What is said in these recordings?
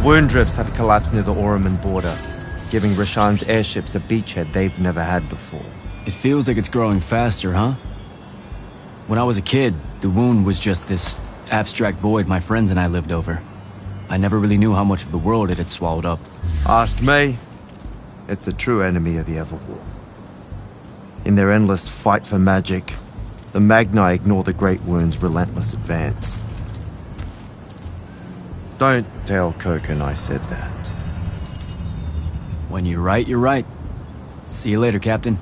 wound drifts have collapsed near the Oroman border, giving Rashan's airships a beachhead they've never had before. It feels like it's growing faster, huh? When I was a kid, the wound was just this abstract void my friends and I lived over. I never really knew how much of the world it had swallowed up. Ask me, it's a true enemy of the Everwar. In their endless fight for magic, the Magni ignore the Great Wound's relentless advance. Don't tell Koken I said that. When you're right, you're right. See you later, Captain.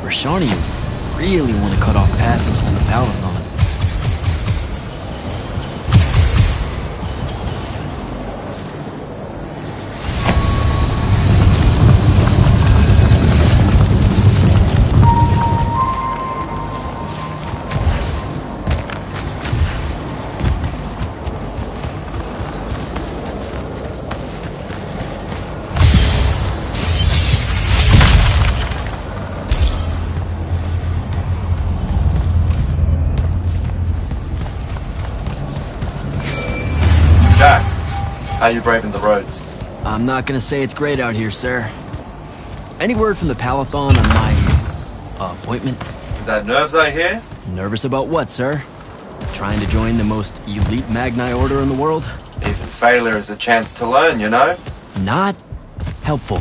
Rashani, you really want to cut off passage to the Palathon. Jack, how you braving the roads? I'm not gonna say it's great out here, sir. Any word from the Palathon on my appointment? Is that nerves I hear? Nervous about what, sir? Trying to join the most elite Magni order in the world? Even failure is a chance to learn, you know? Not helpful.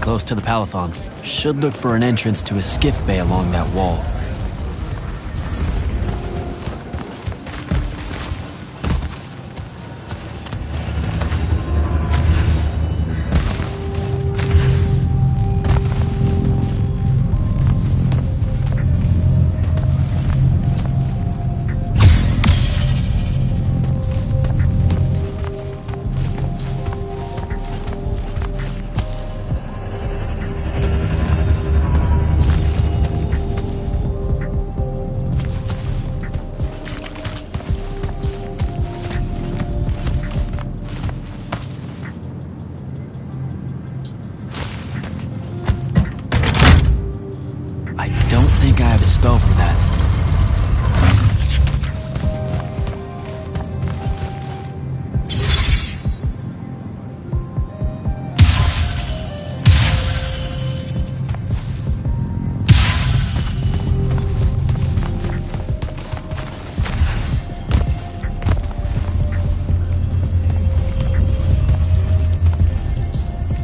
close to the Palathon. Should look for an entrance to a skiff bay along that wall. I don't think I have a spell for that.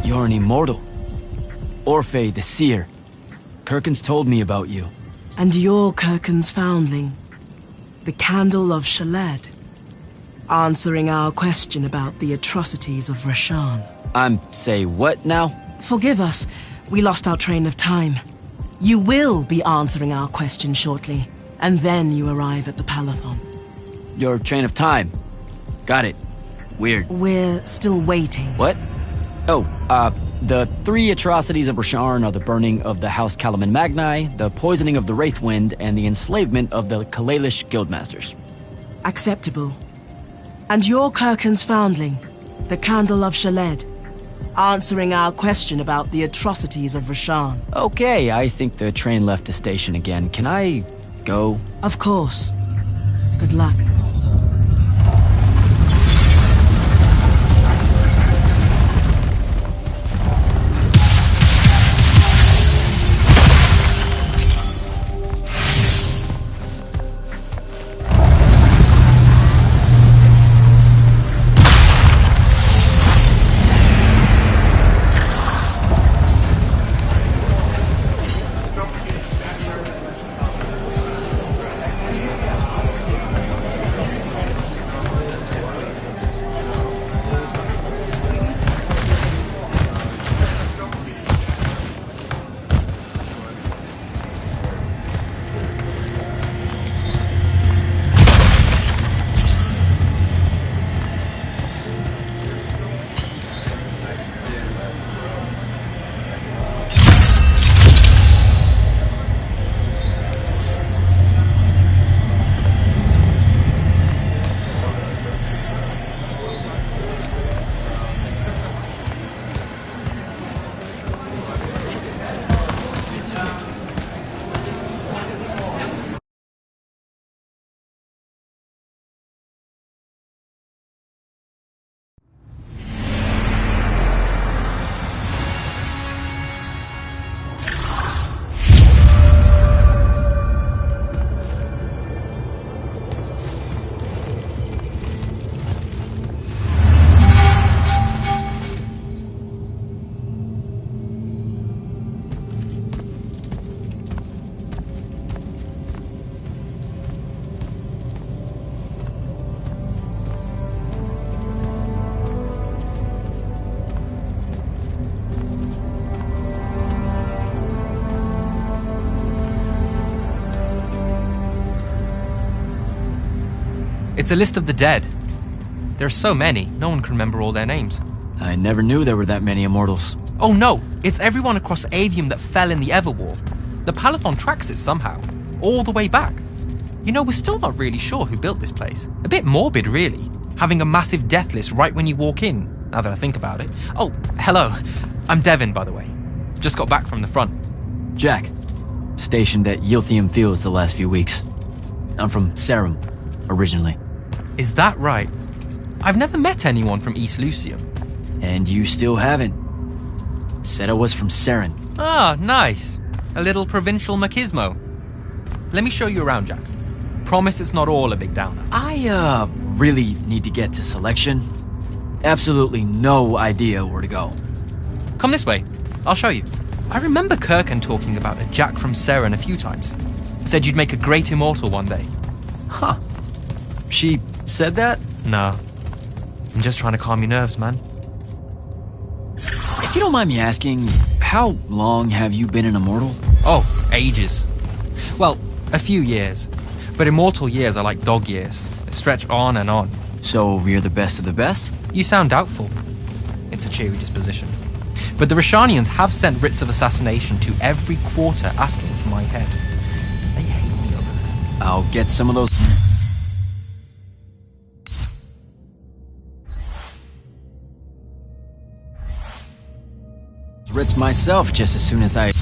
You're an immortal. Orphe the Seer. Kirkin's told me about you. And you're Kirkin's foundling, the Candle of Shaled, answering our question about the atrocities of Rasharn. Say what now? Forgive us, we lost our train of time. You will be answering our question shortly, and then you arrive at the Palathon. Your train of time. Got it. Weird. We're still waiting. What? Oh, the 3 atrocities of Rasharn are the burning of the House Kalaman Magni, the poisoning of the Wraithwind, and the enslavement of the Kalalish Guildmasters. Acceptable. And you're Kirkin's foundling, the Candle of Shaled, answering our question about the atrocities of Rasharn. Okay, I think the train left the station again. Can I go? Of course. Good luck. It's a list of the dead. There are so many, no one can remember all their names. I never knew there were that many immortals. Oh no, it's everyone across Aveum that fell in the Everwar. The Palathon tracks it somehow, all the way back. You know, we're still not really sure who built this place. A bit morbid, really, having a massive death list right when you walk in, now that I think about it. Oh, hello. I'm Devin, by the way. Just got back from the front. Jack. Stationed at Yilthium Fields the last few weeks. I'm from Sarum, originally. Is that right? I've never met anyone from East Lucium. And you still haven't. Said I was from Saren. Ah, nice. A little provincial machismo. Let me show you around, Jack. Promise it's not all a big downer. I, really need to get to selection. Absolutely no idea where to go. Come this way. I'll show you. I remember Kirkan talking about a Jack from Seren a few times. Said you'd make a great immortal one day. Huh. She said that? No. I'm just trying to calm your nerves, man. If you don't mind me asking, how long have you been an immortal? Oh, ages. Well, a few years. But immortal years are like dog years. They stretch on and on. So you're the best of the best? You sound doubtful. It's a cheery disposition. But the Rashanians have sent writs of assassination to every quarter asking for my head. They hate me over there. I'll get some of those... writs myself just as soon as I...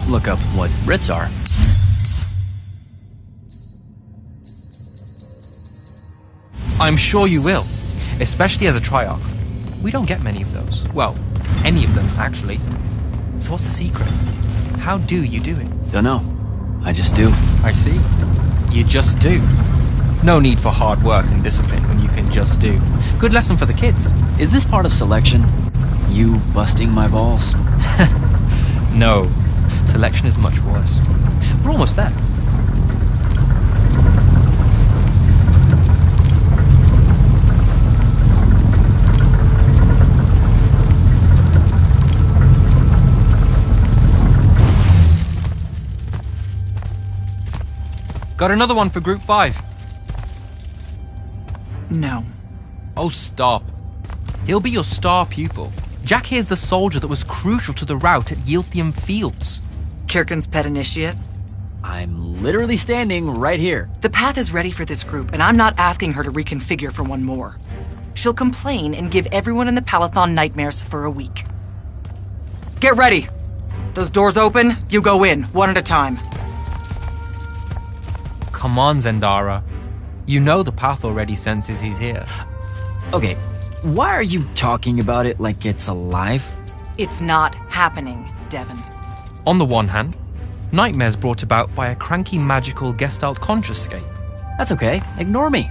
look up what writs are. I'm sure you will, especially as a Triarch. We don't get many of those. Well, any of them, actually. So what's the secret? How do you do it? Don't know. I just do. I see. You just do. No need for hard work and discipline when you can just do. Good lesson for the kids. Is this part of selection? You busting my balls? No. Selection is much worse. We're almost there. Got another one for Group 5. No. Oh, stop. He'll be your star pupil. Jack here's the soldier that was crucial to the rout at Yilthium Fields. Kirkin's pet initiate? I'm literally standing right here. The path is ready for this group, and I'm not asking her to reconfigure for one more. She'll complain and give everyone in the Palathon nightmares for a week. Get ready! Those doors open, you go in, one at a time. Come on, Zendara. You know the path already senses he's here. Okay, why are you talking about it like it's alive? It's not happening, Devon. On the one hand, nightmares brought about by a cranky magical Gestalt consciouscape. That's okay, ignore me.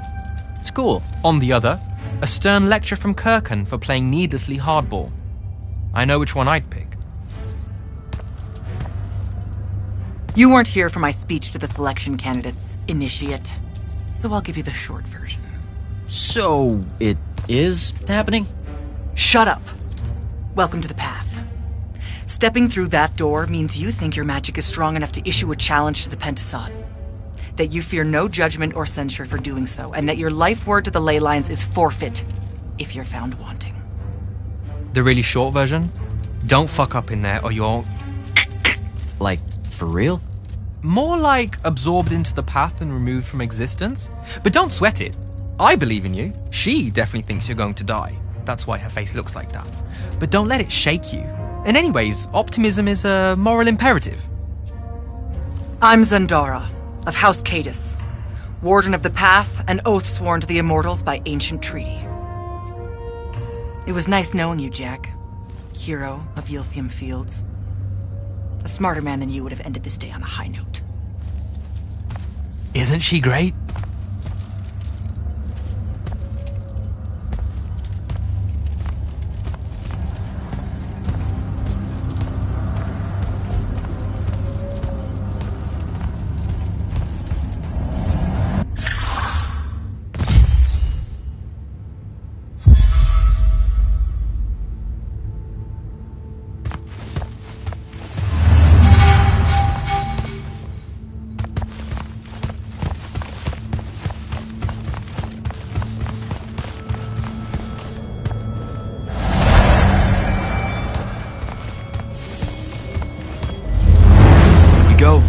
It's cool. On the other, a stern lecture from Kirkin for playing needlessly hardball. I know which one I'd pick. You weren't here for my speech to the selection candidates, initiate. So I'll give you the short version. So, it is happening? Shut up. Welcome to the path. Stepping through that door means you think your magic is strong enough to issue a challenge to the Pentasod. That you fear no judgment or censure for doing so, and that your life word to the ley lines is forfeit if you're found wanting. The really short version? Don't fuck up in there or you're... Like, for real? More like absorbed into the path and removed from existence. But don't sweat it. I believe in you. She definitely thinks you're going to die. That's why her face looks like that. But don't let it shake you. And anyways, optimism is a moral imperative. I'm Zendara, of House Cadus, Warden of the Path, and oath sworn to the Immortals by ancient treaty. It was nice knowing you, Jack. Hero of Yilthium Fields. A smarter man than you would have ended this day on a high note. Isn't she great? Go.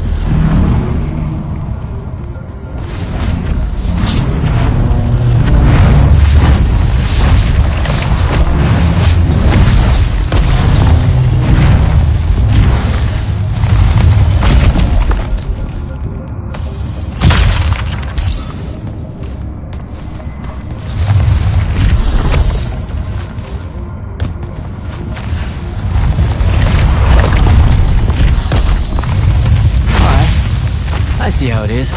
I see how it is.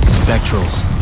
Spectrals.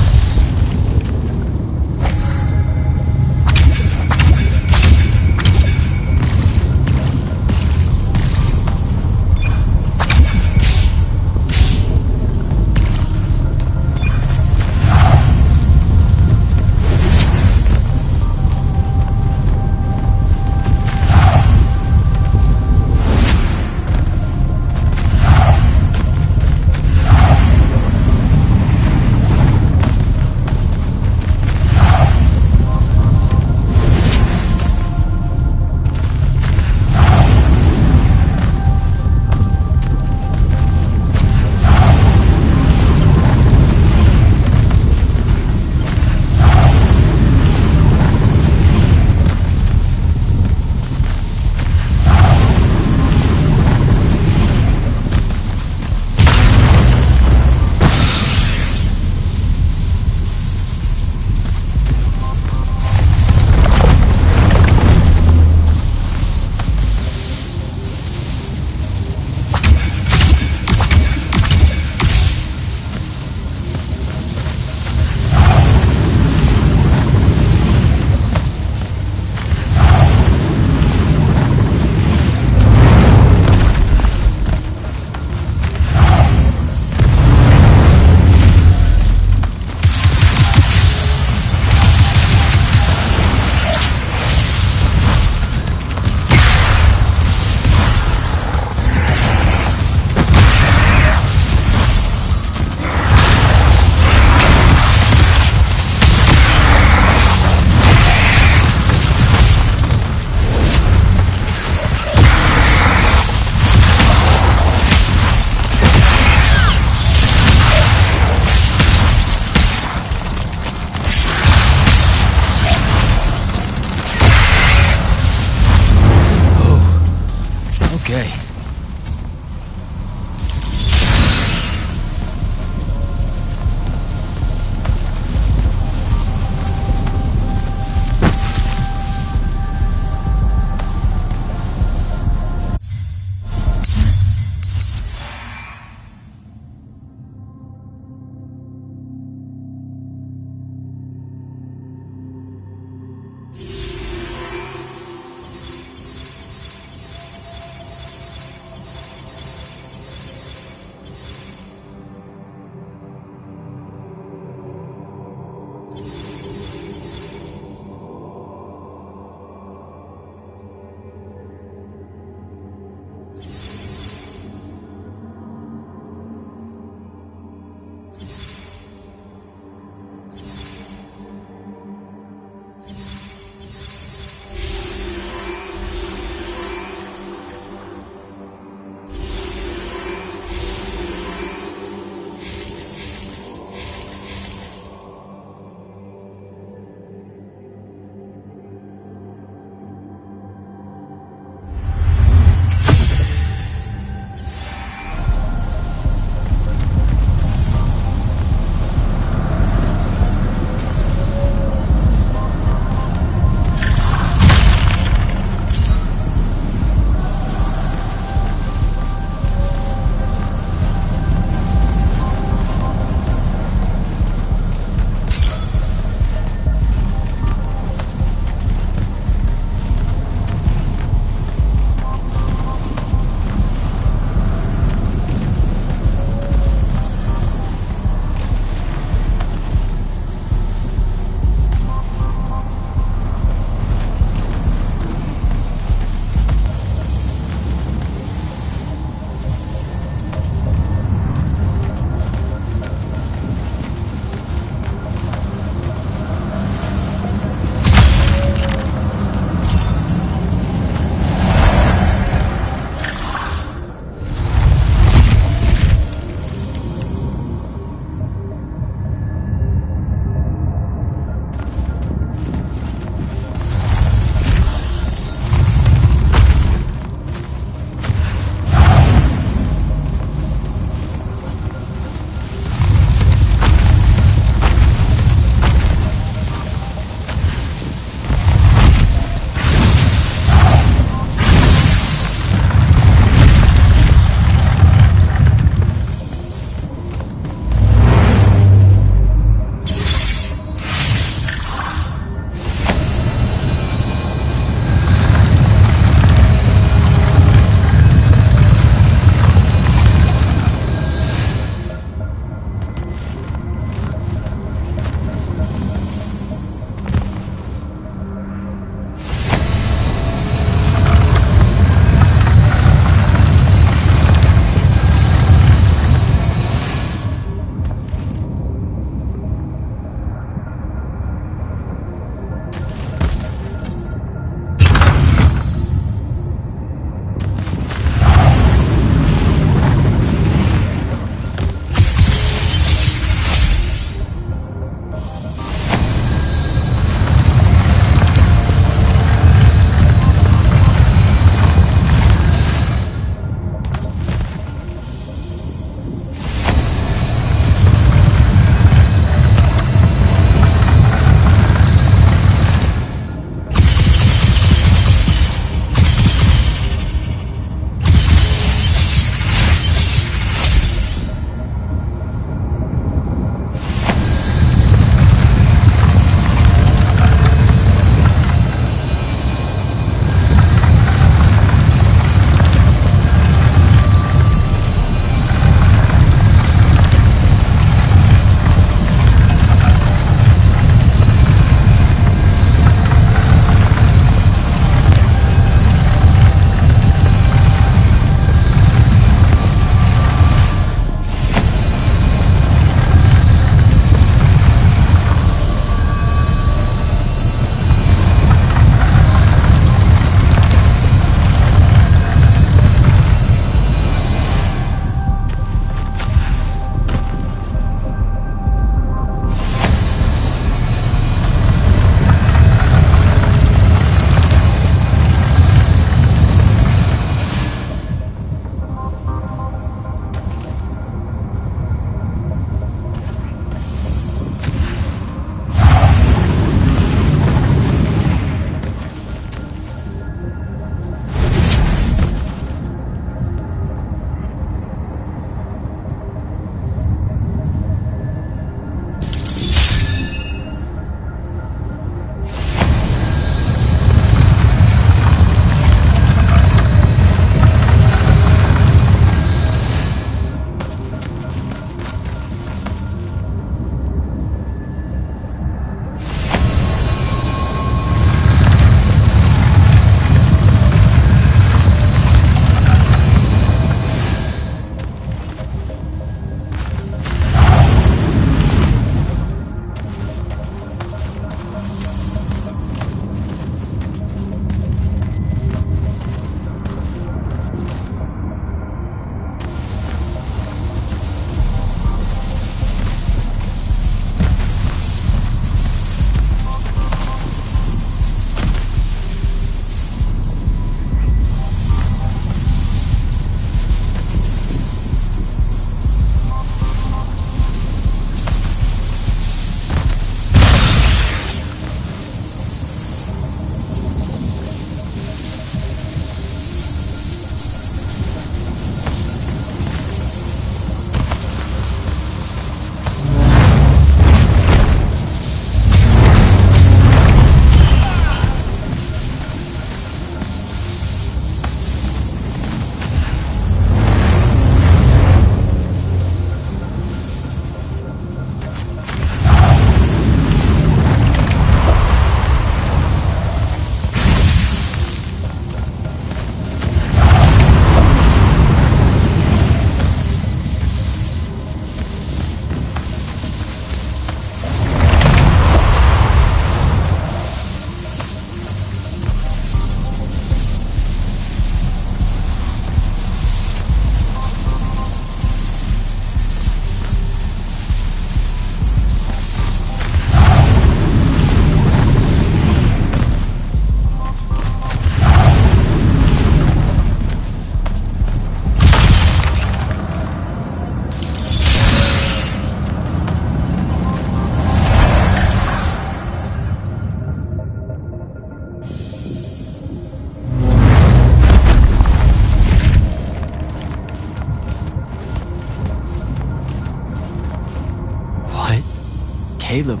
Caleb,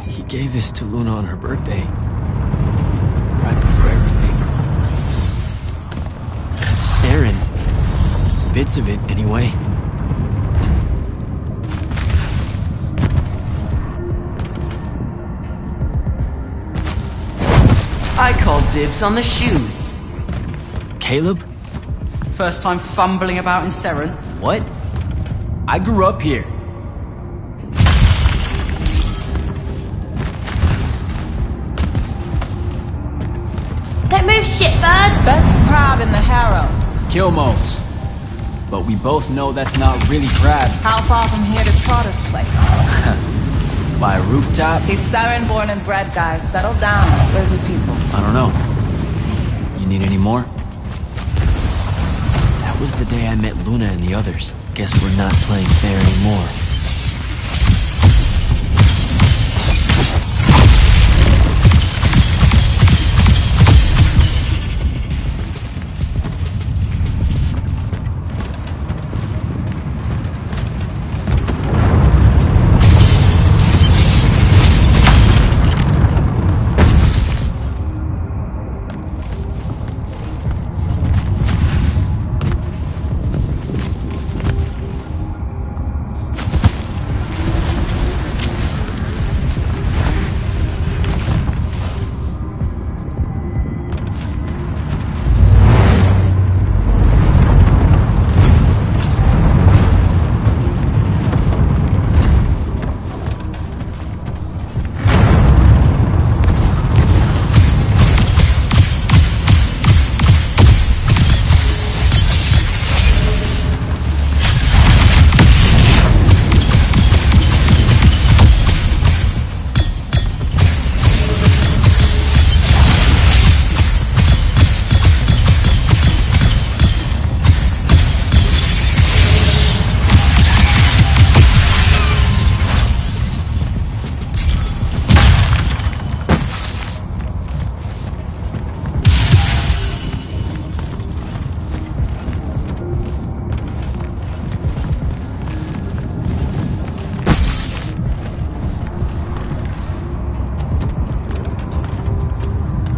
he gave this to Luna on her birthday. Right before everything. That's Saren. Bits of it, anyway. I call dibs on the shoes. Caleb? First time fumbling about in Seren. What? I grew up here. Don't move, shitbird! Best crab in the Harrows. Kilmos. But we both know that's not really crab. How far from here to Trotter's place? By a rooftop? He's Saren born and bred, guys. Settle down. Lizard people. I don't know. You need any more? That was the day I met Luna and the others. Guess we're not playing fair anymore.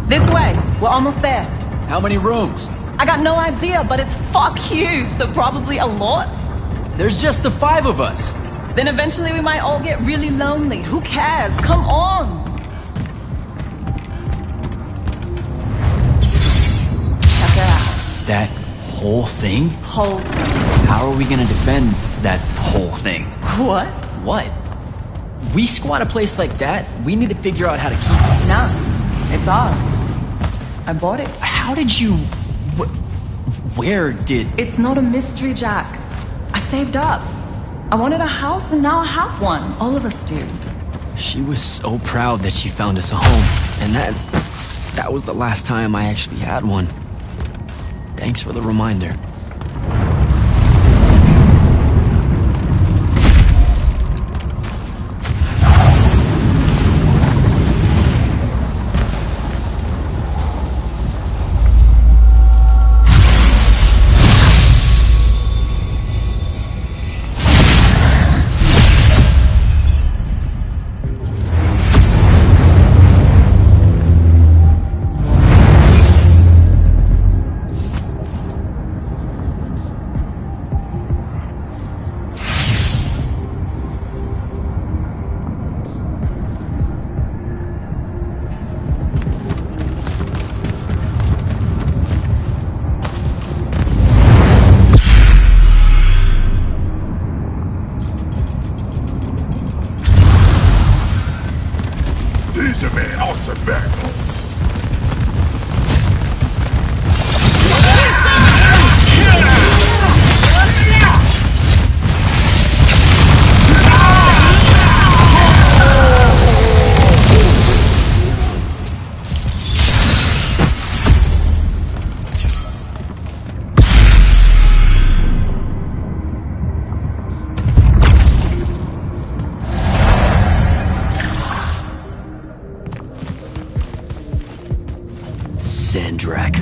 This way. We're almost there. How many rooms? I got no idea, but it's fuck huge, so probably a lot. There's just the 5 of us. Then eventually we might all get really lonely. Who cares? Come on! Check it out. That whole thing? Whole How are we gonna defend that whole thing? what? What? We squat a place like that, we need to figure out how to keep it. Nah, it's ours. I bought it. How did you... Where did... It's not a mystery, Jack. I saved up. I wanted a house and now I have one. All of us do. She was so proud that she found us a home. And that was the last time I actually had one. Thanks for the reminder. These are my awesome battles. Sandrak.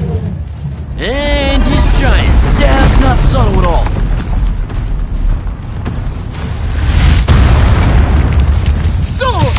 And he's giant. Dad's not subtle at all. So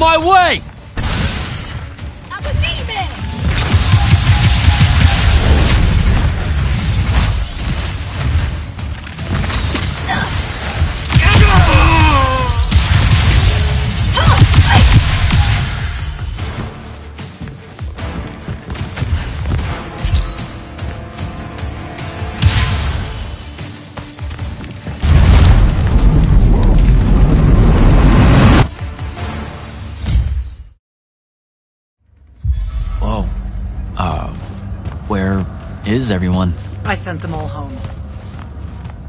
my way! Whoa. Where is everyone? I sent them all home.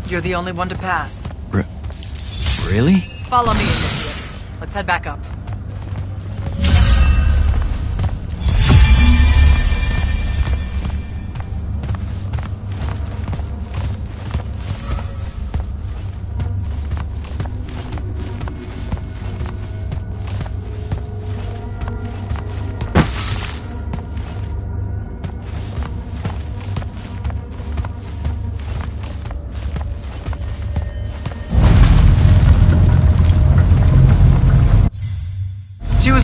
You're the only one to pass. Really? Follow me, Initiate. Let's head back up. She was...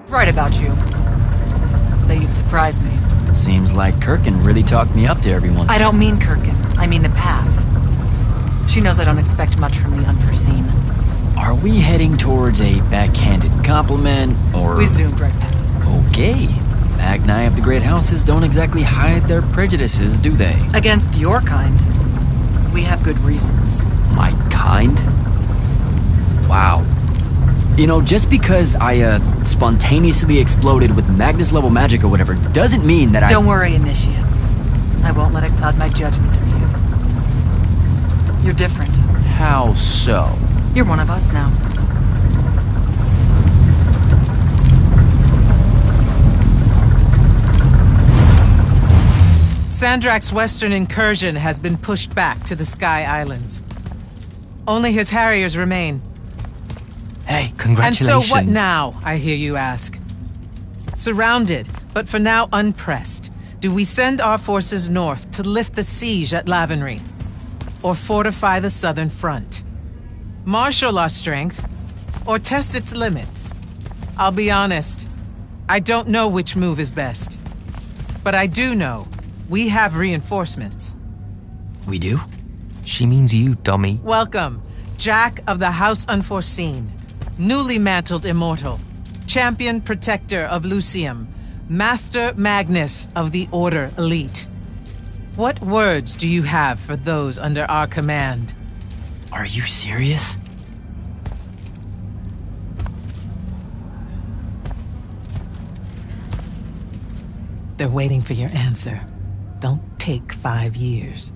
right about you. That you'd surprise me. Seems like Kirkin really talked me up to everyone. I don't mean Kirkin. I mean the path. She knows I don't expect much from the unforeseen. Are we heading towards a backhanded compliment, or... We zoomed right past it. Okay. Magni of the Great Houses don't exactly hide their prejudices, do they? Against your kind, we have good reasons. My kind? Wow. You know, just because I, spontaneously exploded with Magnus-level magic or whatever, doesn't mean that Don't worry, Initiate. I won't let it cloud my judgment of you. You're different. How so? You're one of us now. Sandrak's western incursion has been pushed back to the Sky Islands. Only his Harriers remain. Hey, Congratulations. And so what now, I hear you ask? Surrounded, but for now unpressed, do we send our forces north to lift the siege at Lavenry? Or fortify the southern front? Marshal our strength, or test its limits? I'll be honest, I don't know which move is best. But I do know we have reinforcements. We do? She means you, dummy. Welcome, Jack of the House Unforeseen, newly mantled immortal, champion protector of Lucium, Master Magnus of the Order Elite. What words do you have for those under our command? Are you serious? They're waiting for your answer. Don't take 5 years.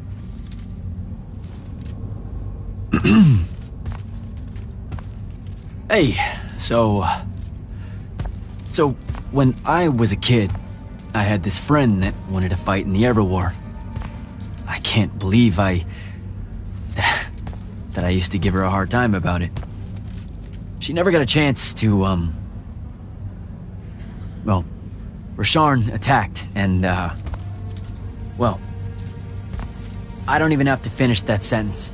Hey, so when I was a kid, I had this friend that wanted to fight in the Everwar. I can't believe that I used to give her a hard time about it. She never got a chance to, well, Rasharn attacked, and, well, I don't even have to finish that sentence.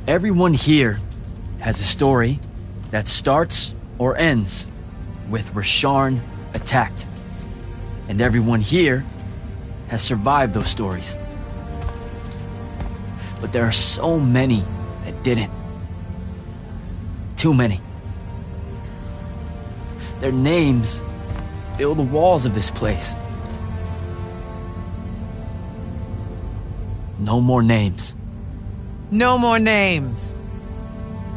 Everyone here has a story that starts or ends with Rasharn attacked. And everyone here has survived those stories. But there are so many that didn't. Too many. Their names fill the walls of this place. No more names. No more names.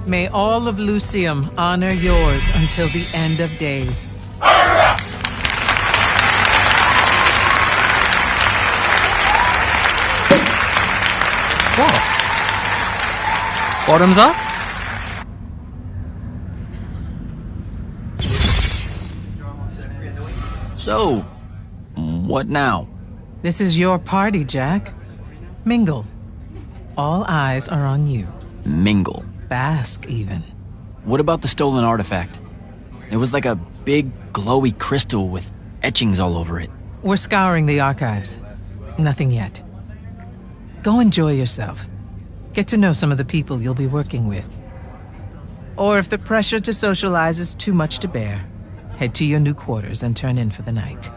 May all of Lucium honor yours until the end of days. What? Bottoms up? So, what now? This is your party, Jack. Mingle. All eyes are on you. Mingle. Bask, even. What about the stolen artifact? It was like a big, glowy crystal with etchings all over it. We're scouring the archives. Nothing yet. Go enjoy yourself. Get to know some of the people you'll be working with. Or if the pressure to socialize is too much to bear, head to your new quarters and turn in for the night.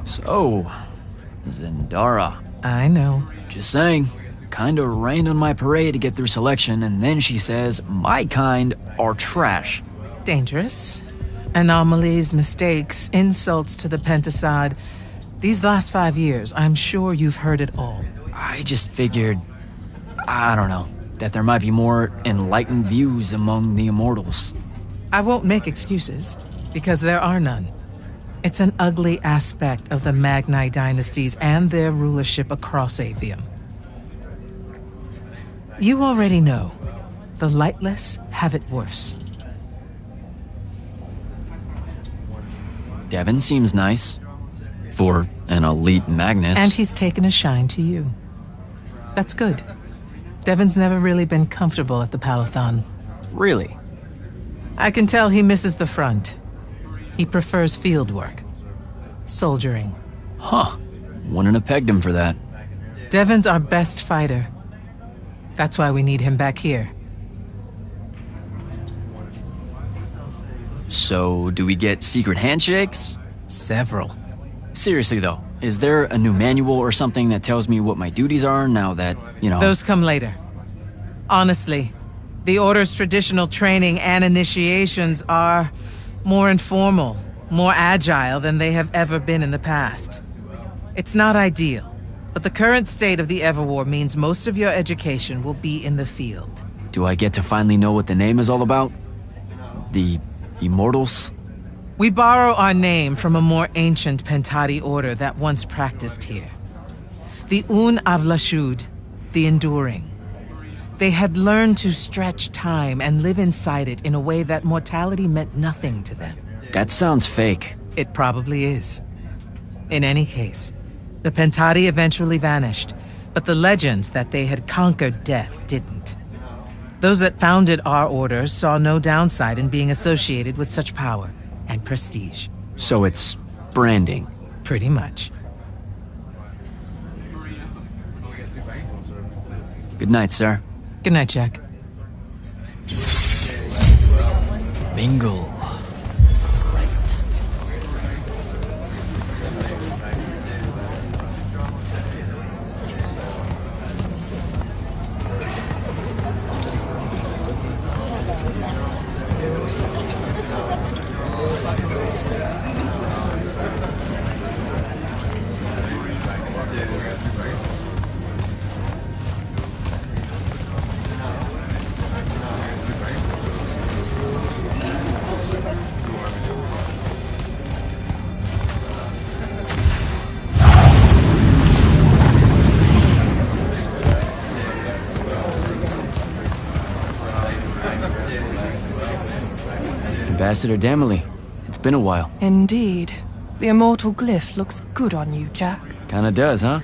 So, Zendara. I know. Just saying. Kinda rained on my parade to get through selection, and then she says my kind are trash. Dangerous. Anomalies, mistakes, insults to the Pentasod. These last 5 years, I'm sure you've heard it all. I just figured, I don't know, that there might be more enlightened views among the Immortals. I won't make excuses, because there are none. It's an ugly aspect of the Magni dynasties and their rulership across Aveum. You already know, the lightless have it worse. Devin seems nice. For an elite Magnus. And he's taken a shine to you. That's good. Devon's never really been comfortable at the Palathon. Really? I can tell he misses the front. He prefers field work. Soldiering. Huh. Wouldn't have pegged him for that. Devon's our best fighter. That's why we need him back here. So, do we get secret handshakes? Several. Seriously though, is there a new manual or something that tells me what my duties are now that, you know... Those come later. Honestly, the Order's traditional training and initiations are more informal, more agile than they have ever been in the past. It's not ideal, but the current state of the Everwar means most of your education will be in the field. Do I get to finally know what the name is all about? The Immortals? We borrow our name from a more ancient Pentati order that once practiced here. The Un Avlashud, the Enduring. They had learned to stretch time and live inside it in a way that mortality meant nothing to them. That sounds fake. It probably is. In any case, the Pentati eventually vanished, but the legends that they had conquered death didn't. Those that founded our order saw no downside in being associated with such power and prestige. So it's branding. Pretty much. Good night, sir. Good night, Jack. Mingle. Ambassador Damley, it's been a while. Indeed. The immortal glyph looks good on you, Jack. Kinda does, huh?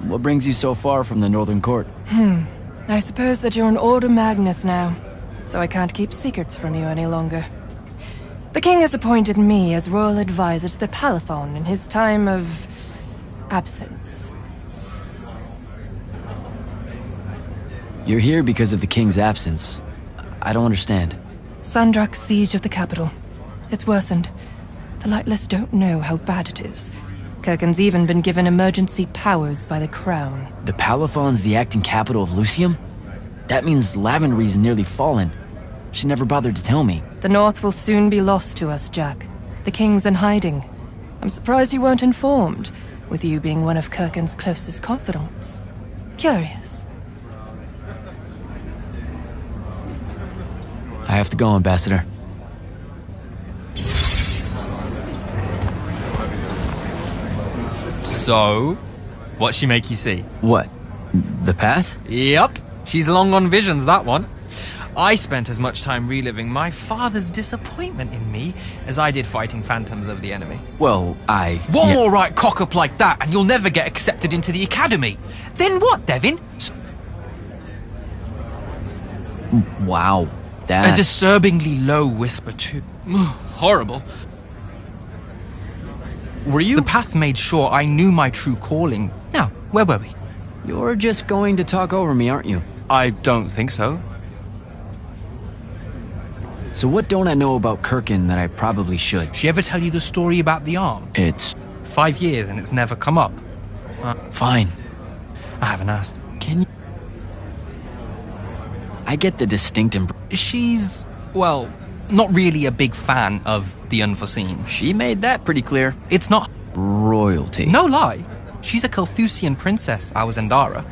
What brings you so far from the Northern Court? I suppose that you're an Order Magnus now, so I can't keep secrets from you any longer. The king has appointed me as royal advisor to the Palathon in his time of absence. You're here because of the king's absence. I don't understand. Sandrak's siege of the capital. It's worsened. The Lightless don't know how bad it is. Kirken's even been given emergency powers by the crown. The Palathon's the acting capital of Lucium? That means Lavenry's nearly fallen. She never bothered to tell me. The North will soon be lost to us, Jack. The king's in hiding. I'm surprised you weren't informed, with you being one of Kirken's closest confidants. Curious. I have to go, Ambassador. So, what'd she make you see? What? The path? Yep, she's long on visions, that one. I spent as much time reliving my father's disappointment in me as I did fighting phantoms of the enemy. Well, One more right cock-up like that and you'll never get accepted into the academy. Then what, Devin? Wow, that's... A disturbingly low whisper too. Horrible. Were you? The path made sure I knew my true calling. Now, where were we? You're just going to talk over me, aren't you? I don't think so. So what don't I know about Kirkin that I probably should? She ever tell you the story about the arm? It's... 5 years and it's never come up. Fine. I haven't asked. Can you... I get the distinct She's, well, not really a big fan of the unforeseen. She made that pretty clear. It's not royalty. No lie. She's a Carthusian princess, our Zendara.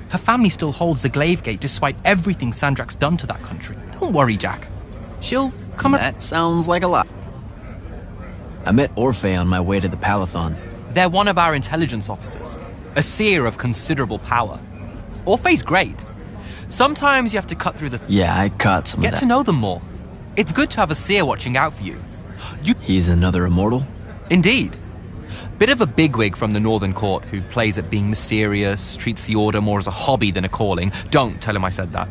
Her family still holds the Glaive Gate despite everything Sandrak's done to that country. Don't worry, Jack. She'll come... That sounds like a lot. I met Orphe on my way to the Palathon. They're one of our intelligence officers. A seer of considerable power. Orphe's great. Sometimes you have to cut through the... Yeah, I caught some of that. Get to know them more. It's good to have a seer watching out for you. He's another immortal? Indeed. Bit of a bigwig from the Northern Court who plays at being mysterious, treats the Order more as a hobby than a calling. Don't tell him I said that.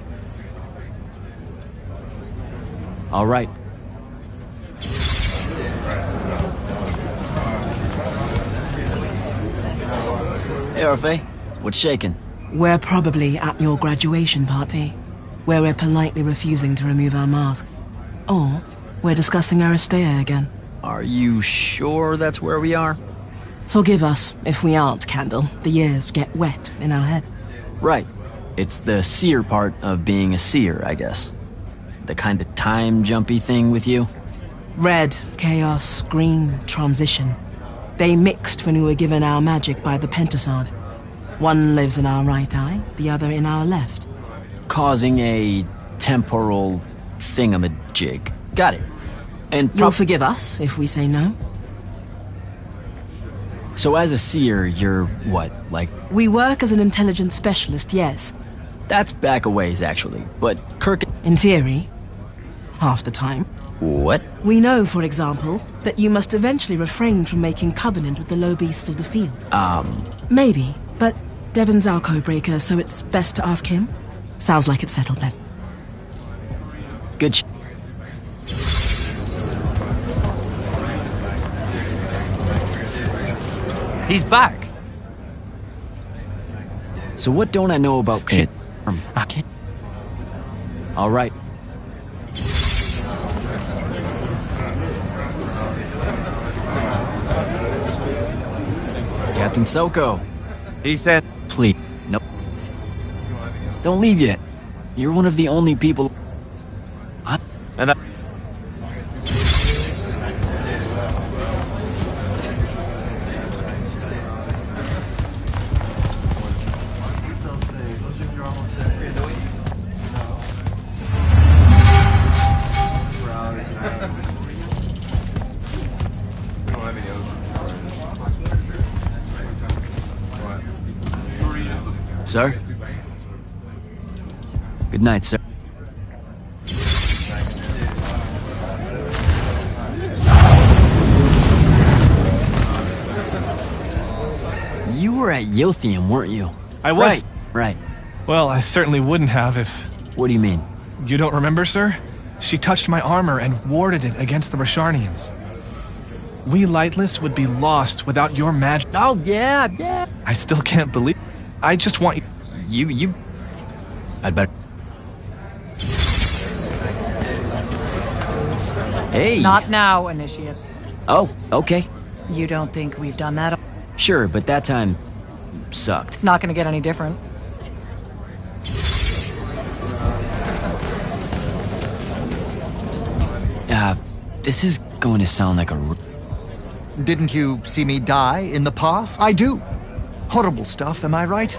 All right. Hey, Orphe. What's shaking? We're probably at your graduation party, where we're politely refusing to remove our mask. Or we're discussing Aristea again. Are you sure that's where we are? Forgive us if we aren't, Candle. The years get wet in our head. Right. It's the seer part of being a seer, I guess. The kind of time-jumpy thing with you? Red, chaos, green, transition. They mixed when we were given our magic by the Pentasod. One lives in our right eye, the other in our left. Causing a temporal thingamajig. Got it. And you'll forgive us if we say no? So as a seer, you're what, like... We work as an intelligence specialist, yes. That's back a ways, actually. But Kirk... In theory, half the time. What? We know, for example, that you must eventually refrain from making covenant with the low beasts of the field. Maybe, but Devon's our code-breaker, so it's best to ask him. Sounds like it's settled then. Good He's back. So what don't I know about Kit? All right. Captain Soko. He said... Please. Nope. Don't leave yet. You're one of the only people... And Sir? Good night, sir. You were at Yothium, weren't you? I was. Right. Well, I certainly wouldn't have if... What do you mean? You don't remember, sir? She touched my armor and warded it against the Rasharnians. We Lightless would be lost without your magic. Oh, yeah. I still can't believe... I just want you... You... I'd better... Hey! Not now, Initiate. Oh, okay. You don't think we've done that? Sure, but that time... sucked. It's not gonna get any different. This is going to sound like a... Didn't you see me die in the path? I do. Horrible stuff, am I right?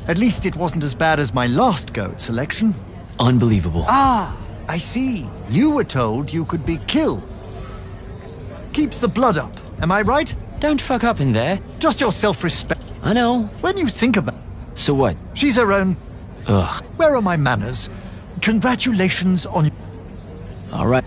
At least it wasn't as bad as my last go at selection. Unbelievable. Ah, I see. You were told you could be killed. Keeps the blood up, am I right? Don't fuck up in there. Just your self-respect. I know. When you think about it. So what? She's her own... Ugh. Where are my manners? Congratulations on... All right.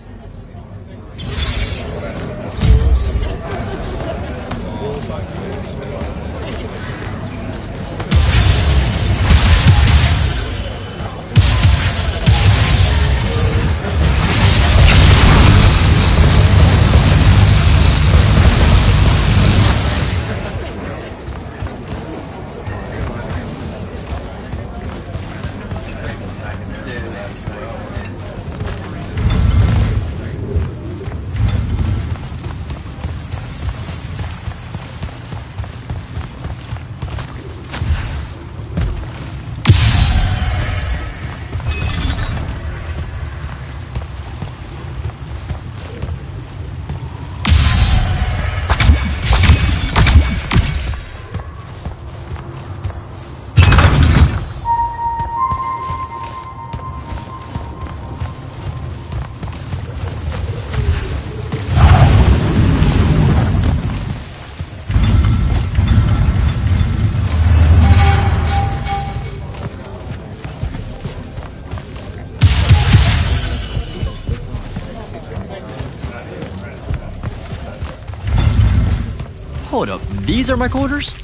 Hold up, these are my quarters?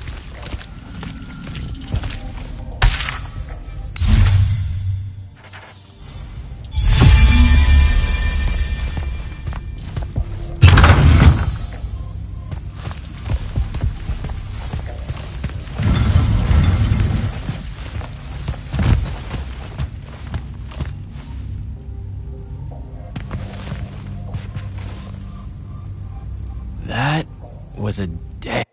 That was a day.